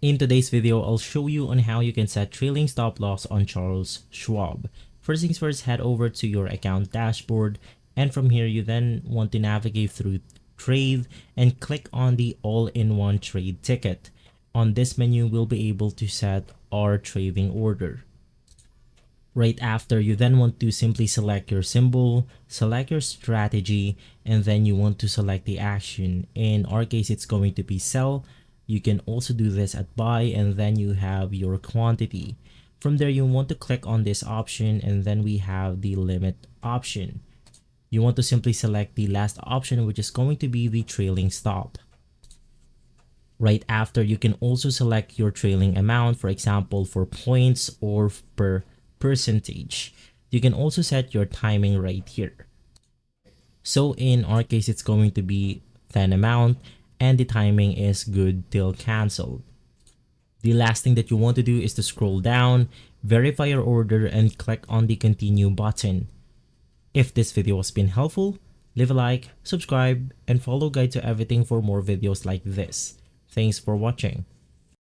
In today's video, I'll show you on how you can set trailing stop loss on Charles Schwab. First things first, head over to your account dashboard, and from here you then want to navigate through trade and click on the all-in-one trade ticket. On this menu, we'll be able to set our trading order. Right after, you then want to simply select your symbol, select your strategy, and then you want to select the action. In our case, it's going to be sell. You can also do this at buy, and then you have your quantity. From there, you want to click on this option, and then we have the limit option. You want to simply select the last option, which is going to be the trailing stop. Right after, you can also select your trailing amount, for example, for points or per percentage. You can also set your timing right here. So in our case, it's going to be 10 amount, and the timing is good till canceled. The last thing that you want to do is to scroll down, verify your order, and click on the continue button. If this video has been helpful, leave a like, subscribe, and follow Guide to Everything for more videos like this. Thanks for watching.